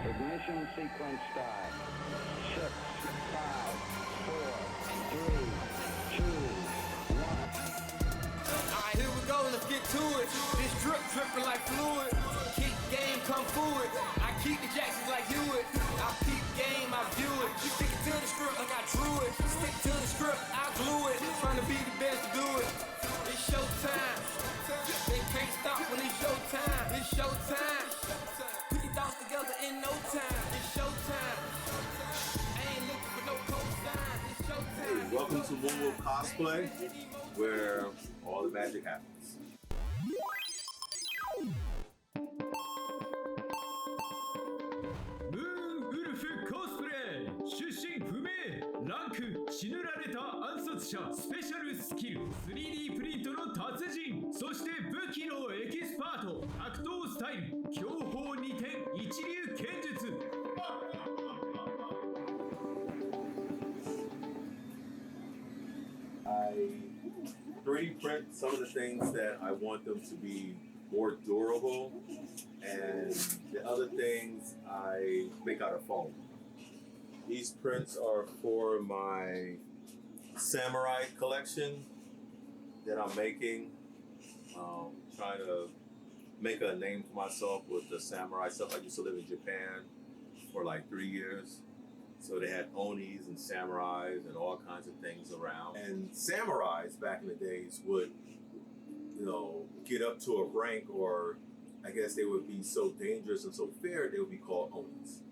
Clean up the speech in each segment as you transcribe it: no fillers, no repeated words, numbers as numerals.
Ignition sequence start. 6, 5, 4, 3, 2, 1. Alright, here we go, let's get to it. This drip dripping like fluid. Keep game, come forward. I keep the Jacksons like Hewitt. I peep game, I view it. Stick it to the script like I drew it. Stick to the script, I glue it. Trying to be the best to do it. It's showtime. They can't stop when it's showtime. It's showtime. Put your thoughts together in no time. It's showtime. I ain't looking for no cosign. It's showtime. Hey, welcome to MoonwolfCosplay, where all the magic happens. MoonwolfCosplay 出身不明ランク血塗られた暗殺者スペシャルスキル 3D プリントの達人そして武器のエキスパート格闘スタイル強砲2点一流剣術I 3D print some of the things that I want them to be more durable, and the other things I make out of foam. These prints are for my samurai collection that I'm making. Trying to make a name for myself with the samurai stuff. I used to live in Japan for like 3 years. So they had onis and samurais and all kinds of things around. And samurais back in the days would, get up to a rank, or I guess they would be so dangerous and so feared, they would be called onis.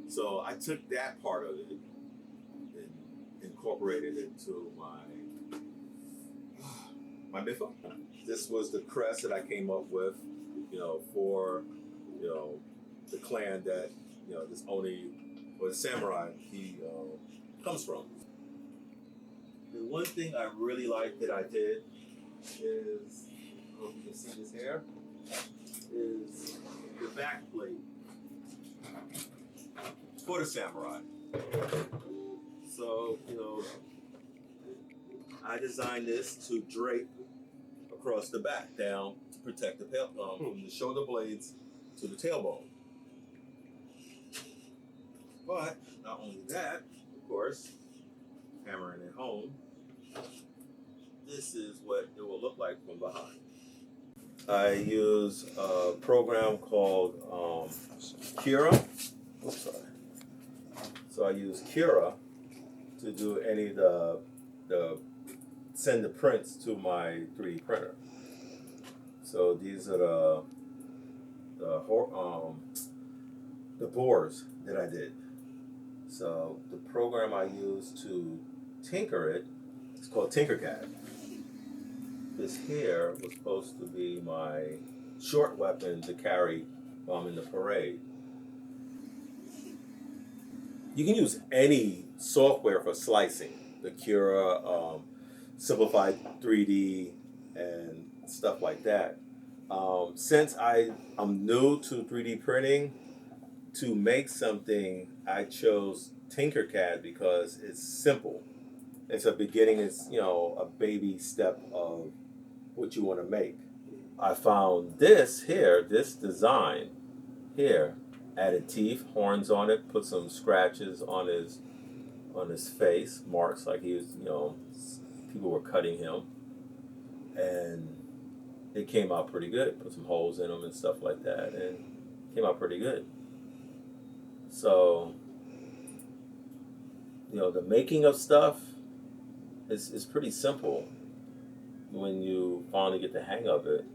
So I took that part of it and incorporated it into my mifa. This was the crest that I came up with, for, the clan that, this oni, or the samurai, he comes from. The one thing I really like that I did is, I don't know if you can see this here, is the back plate for the samurai. So, I designed this to drape across the back down to protect the from the shoulder blades to the tailbone. But not only that, of course, hammering it home, this is what it will look like from behind. I use a program called Kira. Oops, sorry. So I use Kira to do any of the send the prints to my 3D printer. So these are the bores that I did. So the program I use to tinker it is called Tinkercad. This here was supposed to be my short weapon to carry while I'm in the parade. You can use any software for slicing, the Cura, Simplified 3D, and stuff like that. Since I'm new to 3D printing, to make something, I chose Tinkercad because it's simple. It's a beginning, it's, a baby step of what you want to make. I found this design here, added teeth, horns on it, put some scratches on his face, marks like he was, people were cutting him. And it came out pretty good. Put some holes in them and stuff like that, and it came out pretty good. So, the making of stuff is pretty simple when you finally get the hang of it.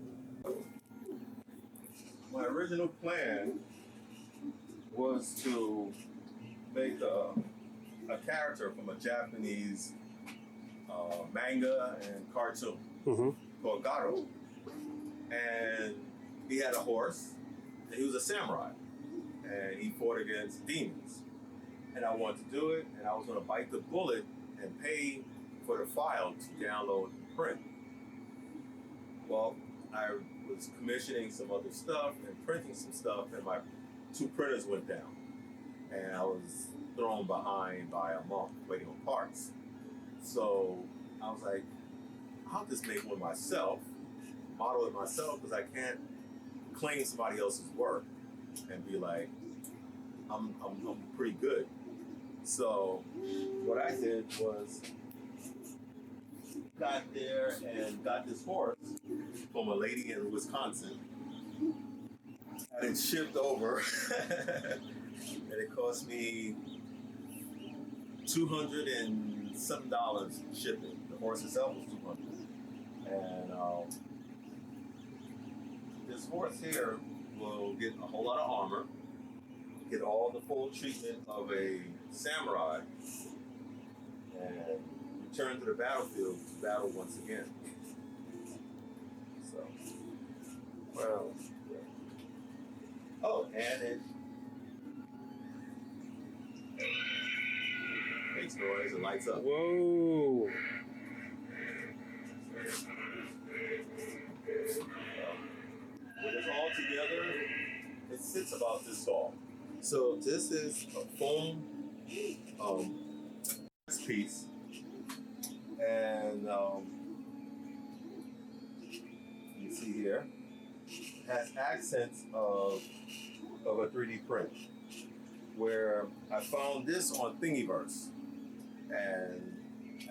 My original plan was to make a character from a Japanese manga and cartoon called Garo. And he had a horse, and he was a samurai. And he fought against demons. And I wanted to do it, and I was going to bite the bullet and pay for the file to download and print. Well, I was commissioning some other stuff and printing some stuff, and my 2 printers went down. And I was thrown behind by a month waiting on parts. So I was like, I'll just make one myself, model it myself, because I can't claim somebody else's work and be like, I'm pretty good. So what I did was got there and got this horse from a lady in Wisconsin. Had it shipped over, and it cost me $207 shipping. The horse itself was $200, and this horse here will get a whole lot of armor, get all the full treatment of a samurai, and return to the battlefield to battle once again. So, well, oh, and it makes noise and lights up. Whoa. When it's all together, it sits about this tall. So this is a foam piece, and you see here, has accents of a 3D print. Where I found this on Thingiverse, and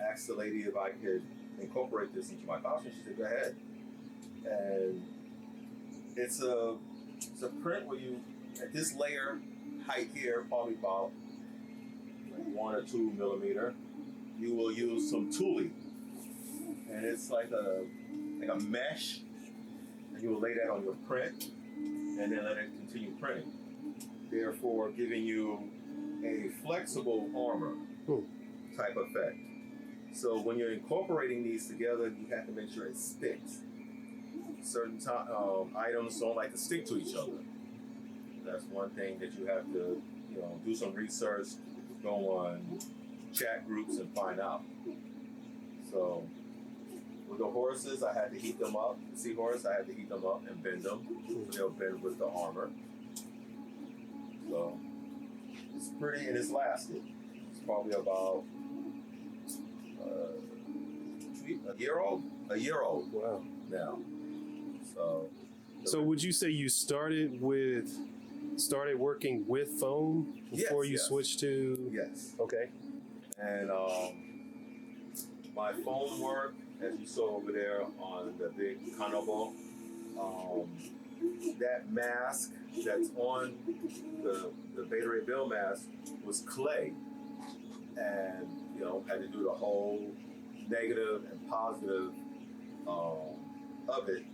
asked the lady if I could incorporate this into my costume. She said, "Go ahead." And it's a print where you, at this layer height here, probably about like 1 or 2 millimeter, you will use some tule, and it's like a mesh, and you will lay that on your print, and then let it continue printing, therefore giving you a flexible armor type effect. So when you're incorporating these together, you have to make sure it sticks. Certain items don't like to stick to each other. That's one thing that you have to, do some research, go on chat groups and find out. So with the horses, I had to heat them up. The seahorse, I had to heat them up and bend them, so they'll bend with the armor. So it's pretty, and it's lasted. It's probably about a year old. Wow. Now. So would you say you started working with foam before you switched to? Yes. Okay. And my foam work, as you saw over there on the big kanabo, that mask that's on the Beta Ray Bill mask was clay, and had to do the whole negative and positive of it,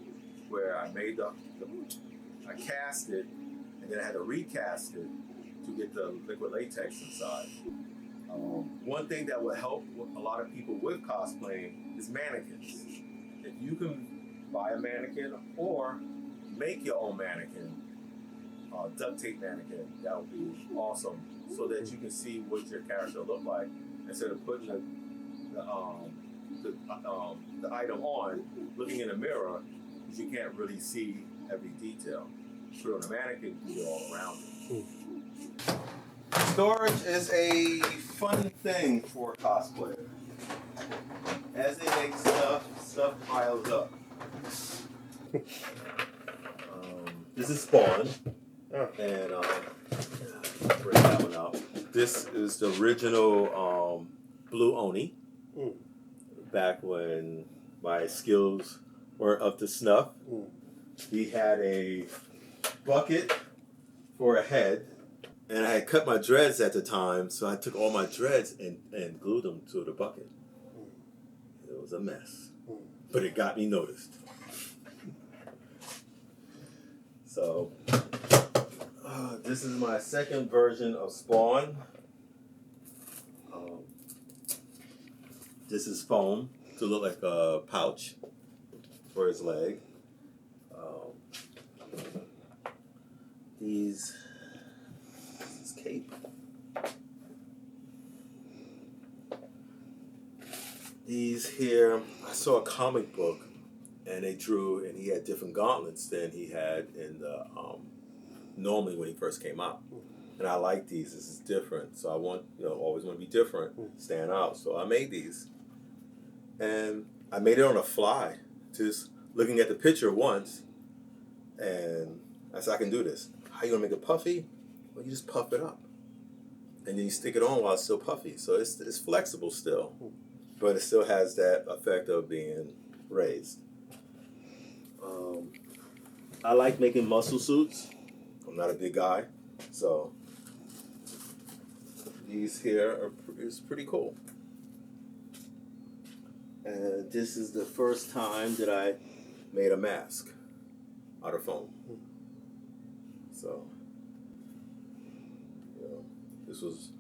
where I made I cast it, and then I had to recast it to get the liquid latex inside. One thing that will help a lot of people with cosplaying is mannequins. If you can buy a mannequin or make your own mannequin, duct tape mannequin, that would be awesome, so that you can see what your character look like instead of putting the item on, looking in the mirror, because you can't really see every detail. Put it on a mannequin, you can get all around it. Storage is a fun thing for a cosplayer. As they make stuff piles up. This is Spawn, and bring that one out. This is the original Blue Oni. Back when my skills were up to snuff. He had a bucket for a head, and I had cut my dreads at the time, so I took all my dreads and glued them to the bucket. It was a mess, but it got me noticed. So this is my second version of Spawn. This is foam to look like a pouch for his leg. This is cape. These here, I saw a comic book, and they drew, and he had different gauntlets than he had in the normally when he first came out. And I like these. This is different, so I want always want to be different, stand out. So I made these, and I made it on a fly, just looking at the picture once, and I said I can do this. How you gonna make it puffy? Well, you just puff it up, and then you stick it on while it's still puffy. So it's flexible still, but it still has that effect of being raised. I like making muscle suits. I'm not a big guy, so these here is pretty cool. And this is the first time that I made a mask out of foam. So, you know, this was,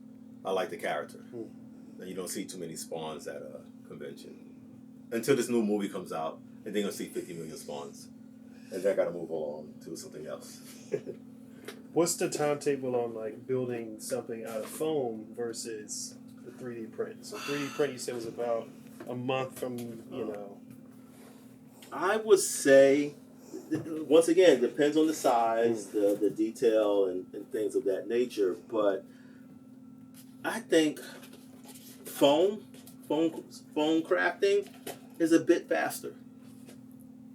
I like the character. And you don't see too many spawns at a convention. Until this new movie comes out, and they're going to see 50 million spawns. And then I got to move along to something else. What's the timetable on like building something out of foam versus the 3D print? So 3D print, you said, was about a month from, you know. I would say, once again, depends on the size, the detail, and things of that nature. But I think foam crafting is a bit faster.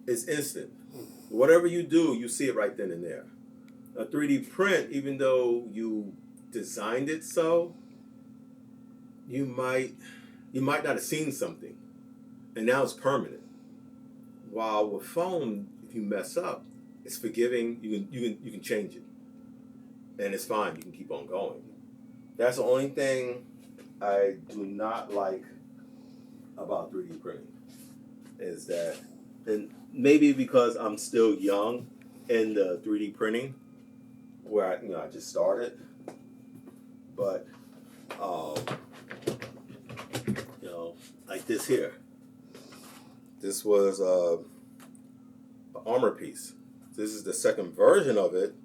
It's instant. Whatever you do, you see it right then and there. A 3D print, even though you designed it so, you might not have seen something, and now it's permanent. While with foam, if you mess up, it's forgiving. You can change it, and it's fine. You can keep on going. That's the only thing I do not like about 3D printing is that, and maybe because I'm still young in the 3D printing, where I just started, but like this here. This was an armor piece. This is the second version of it.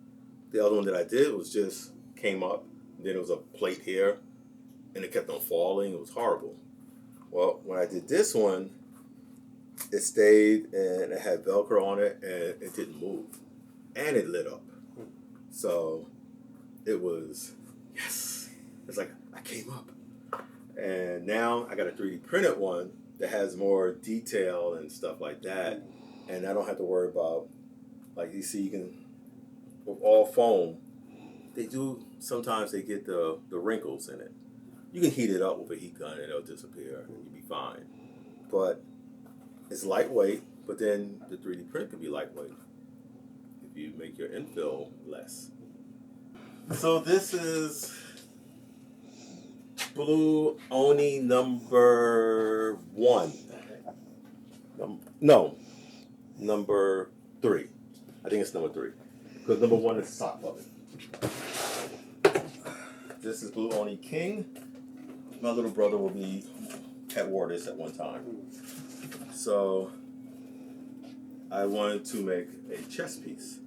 The other one that I did was just came up, and then it was a plate here, and it kept on falling. It was horrible. Well, when I did this one, it stayed, and it had Velcro on it, and it didn't move. And it lit up. So it was, yes. It's like, I came up. And now I got a 3D printed one that has more detail and stuff like that. And I don't have to worry about, like you see, you can, with all foam, sometimes they get the wrinkles in it. You can heat it up with a heat gun and it'll disappear and you'll be fine. But it's lightweight, but then the 3D print can be lightweight if you make your infill less. So this is Blue Oni number 1. No, number 3. I think it's number 3. Because number 1 is sock puppet. This is Blue Oni King. My little brother had wore this at one time. So I wanted to make a chest piece.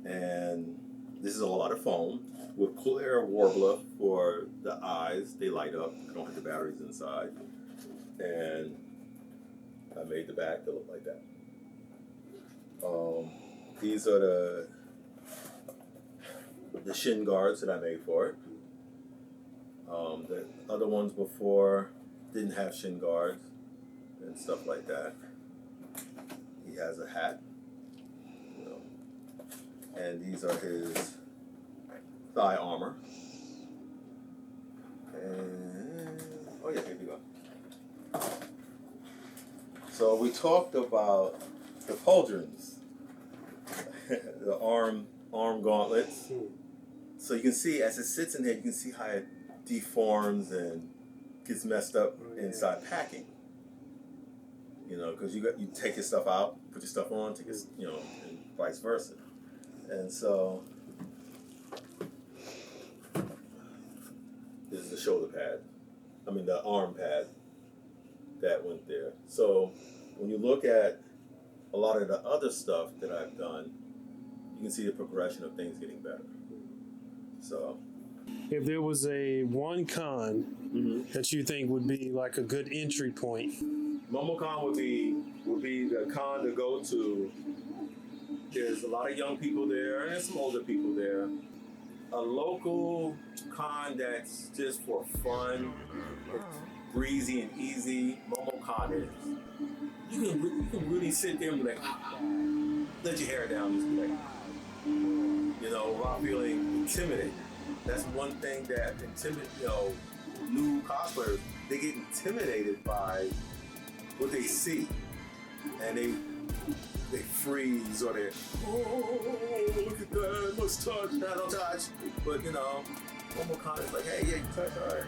And this is a lot of foam with clear warbler for the eyes. They light up. I don't have the batteries inside. And I made the back to look like that. These are the shin guards that I made for it. The other ones before didn't have shin guards and stuff like that. He has a hat. And these are his thigh armor. And, oh yeah, here we go. So we talked about the pauldrons, the arm gauntlets. So you can see as it sits in there, you can see how it deforms and gets messed up inside packing. Because you take your stuff out, put your stuff on, take your, and vice versa. And so this is the shoulder pad. The arm pad that went there. So when you look at a lot of the other stuff that I've done, you can see the progression of things getting better. So if there was one con that you think would be like a good entry point, MomoCon would be the con to go to. There's a lot of young people there and some older people there. A local con that's just for fun, breezy and easy, MomoCon is. You can really sit there and be like, let your hair down, just be like, without feeling intimidated. That's one thing that new cosplayers, they get intimidated by what they see, and they freeze, or they, oh, look at that, let's touch. No, don't touch. But one more comment is like, hey, yeah, you touch, all right.